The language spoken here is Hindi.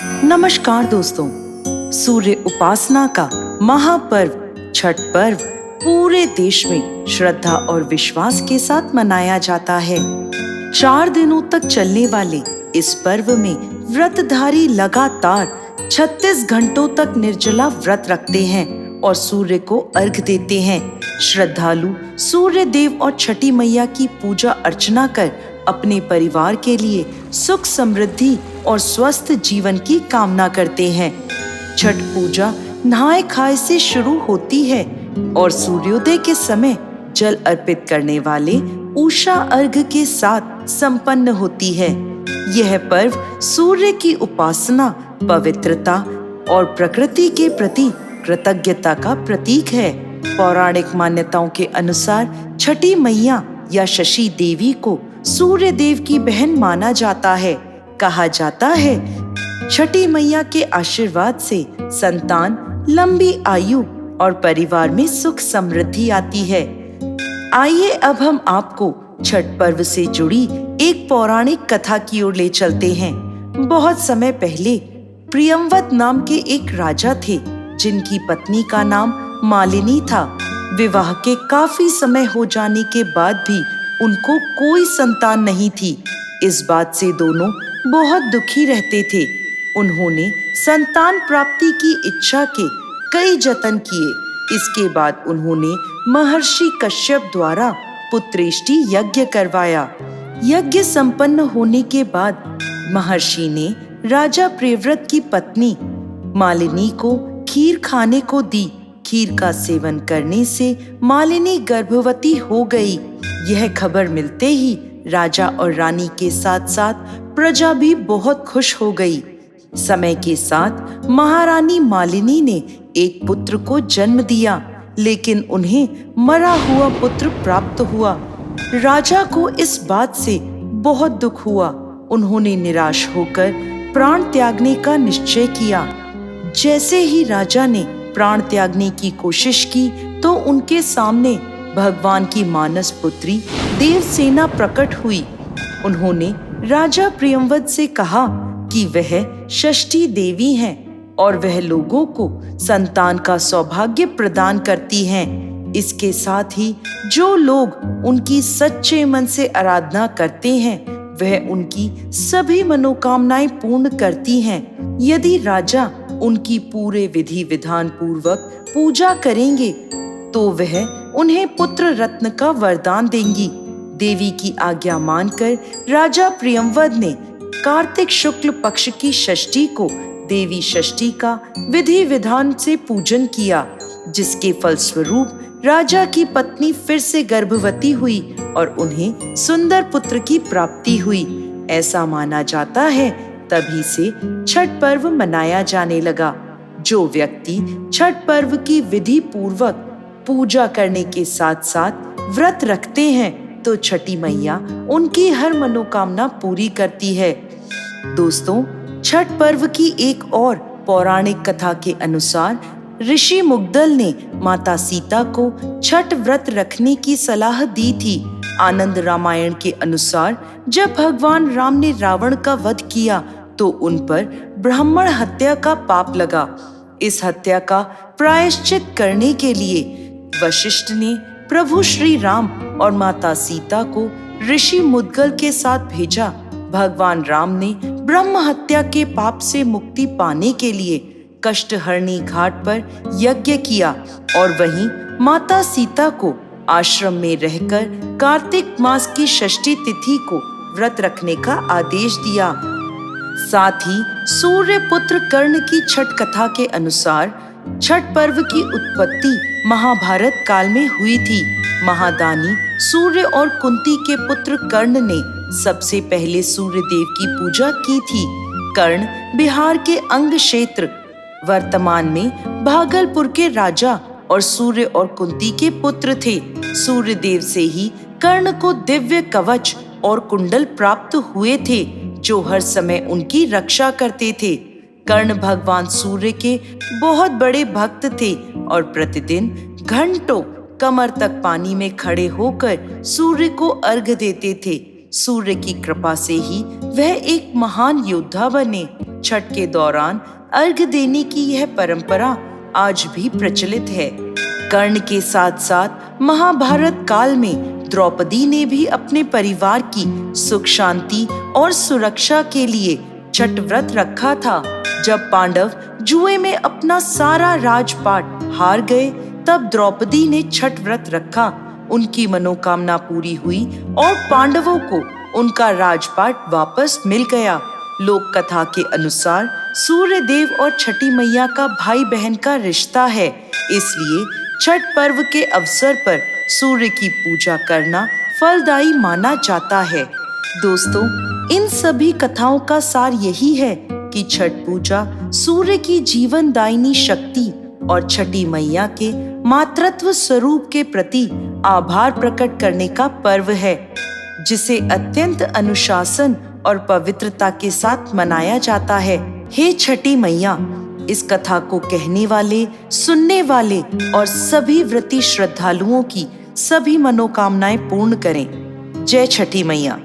नमस्कार दोस्तों, सूर्य उपासना का महापर्व छठ पर्व पूरे देश में श्रद्धा और विश्वास के साथ मनाया जाता है। 4 दिनों तक चलने वाले इस पर्व में व्रतधारी लगातार 36 घंटों तक निर्जला व्रत रखते हैं और सूर्य को अर्घ देते हैं। श्रद्धालु सूर्य देव और छठी मैया की पूजा अर्चना कर अपने परिवार के लिए सुख समृद्धि और स्वस्थ जीवन की कामना करते हैं। छठ पूजा नहाए खाए से शुरू होती है और सूर्योदय के समय जल अर्पित करने वाले उषा अर्घ के साथ संपन्न होती है। यह पर्व सूर्य की उपासना, पवित्रता और प्रकृति के प्रति कृतज्ञता का प्रतीक है। पौराणिक मान्यताओं के अनुसार छठी मैया या शशि देवी को सूर्य देव की बहन माना जाता है। कहा जाता है छठी मैया के आशीर्वाद से संतान, लंबी आयु और परिवार में सुख समृद्धि आती है। आइए अब हम आपको छठ पर्व से जुड़ी एक पौराणिक कथा की ओर ले चलते हैं। बहुत समय पहले प्रियंवत नाम के एक राजा थे जिनकी पत्नी का नाम मालिनी था। विवाह के काफी समय हो जाने के बाद भी उनको कोई संतान नहीं थी। इस बात से दोनों बहुत दुखी रहते थे। उन्होंने संतान प्राप्ति की इच्छा के कई जतन किए। इसके बाद उन्होंने महर्षि कश्यप द्वारा पुत्रेष्टि यज्ञ करवाया। यज्ञ संपन्न होने के बाद महर्षि ने राजा प्रियव्रत की पत्नी मालिनी को खीर खाने को दी। खीर का सेवन करने से मालिनी गर्भवती हो गई। यह खबर मिलते ही राजा और रानी के साथ साथ प्रजा भी बहुत खुश हो गई। समय के साथ महारानी मालिनी ने एक पुत्र को जन्म दिया, लेकिन उन्हें मरा हुआ पुत्र प्राप्त हुआ। राजा को इस बात से बहुत दुख हुआ। उन्होंने निराश होकर प्राण त्यागने का निश्चय किया। जैसे ही राजा ने प्राण त्यागने की कोशिश की तो उनके सामने भगवान की मानस पुत्री देवसेना प्रकट हुई। उन्होंने राजा प्रियंवद से कहा कि वह षष्ठी देवी हैं और वह लोगों को संतान का सौभाग्य प्रदान करती हैं। इसके साथ ही जो लोग उनकी सच्चे मन से आराधना करते हैं वह उनकी सभी मनोकामनाएं पूर्ण करती हैं। यदि राजा उनकी पूरे विधि विधान पूर्वक पूजा करेंगे तो वह उन्हें पुत्र रत्न का वरदान देंगी। देवी की आज्ञा मानकर राजा प्रियंवद ने कार्तिक शुक्ल पक्ष की षष्ठी को देवी षष्ठी का विधि विधान से पूजन किया, जिसके फलस्वरूप राजा की पत्नी फिर से गर्भवती हुई और उन्हें सुंदर पुत्र की प्राप्ति हुई। ऐसा माना जाता है तभी से छठ पर्व मनाया जाने लगा। जो व्यक्ति छठ पर्व की विधि पूर्वक पूजा करने के साथ साथ व्रत रखते हैं तो छठी मैया उनकी हर मनोकामना पूरी करती है। दोस्तों, छठ पर्व की एक और पौराणिक कथा के अनुसार ऋषि मुग्दल ने माता सीता को छठ व्रत रखने की सलाह दी थी। आनंद रामायण के अनुसार जब भगवान राम ने रावण का वध किया तो उन पर ब्राह्मण हत्या का पाप लगा। इस हत्या का प्रायश्चित करने के लिए वशिष्ठ ने प्रभु श्री राम और माता सीता को ऋषि मुद्गल के साथ भेजा। भगवान राम ने ब्रह्म हत्या के पाप से मुक्ति पाने के लिए कष्टहरणी घाट पर यज्ञ किया और वहीं माता सीता को आश्रम में रहकर कार्तिक मास की षष्ठी तिथि को व्रत रखने का आदेश दिया। साथ ही सूर्य पुत्र कर्ण की छठ कथा के अनुसार छठ पर्व की उत्पत्ति महाभारत काल में हुई थी। महादानी सूर्य और कुंती के पुत्र कर्ण ने सबसे पहले सूर्य देव की पूजा की थी। कर्ण बिहार के अंग क्षेत्र वर्तमान में भागलपुर के राजा और सूर्य और कुंती के पुत्र थे। सूर्य देव से ही कर्ण को दिव्य कवच और कुंडल प्राप्त हुए थे जो हर समय उनकी रक्षा करते थे। कर्ण भगवान सूर्य के बहुत बड़े भक्त थे और प्रतिदिन घंटों कमर तक पानी में खड़े होकर सूर्य को अर्घ देते थे। सूर्य की कृपा से ही वह एक महान योद्धा बने। छठ के दौरान अर्घ देने की यह परंपरा आज भी प्रचलित है। कर्ण के साथ साथ महाभारत काल में द्रौपदी ने भी अपने परिवार की सुख शांति और सुरक्षा के लिए छठ व्रत रखा था। जब पांडव जुए में अपना सारा राजपाट हार गए, तब द्रौपदी ने छठ व्रत रखा। उनकी मनोकामना पूरी हुई और पांडवों को उनका राजपाट वापस मिल गया। लोक कथा के अनुसार सूर्य देव और छठी मैया का भाई बहन का रिश्ता है, इसलिए छठ पर्व के अवसर पर सूर्य की पूजा करना फलदायी माना जाता है। दोस्तों, इन सभी कथाओं का सार यही है कि छठ पूजा सूर्य की जीवनदायिनी शक्ति और छठी मैया के मातृत्व स्वरूप के प्रति आभार प्रकट करने का पर्व है, जिसे अत्यंत अनुशासन और पवित्रता के साथ मनाया जाता है। हे छठी मैया, इस कथा को कहने वाले, सुनने वाले और सभी व्रती श्रद्धालुओं की सभी मनोकामनाएं पूर्ण करें। जय छठी मैया।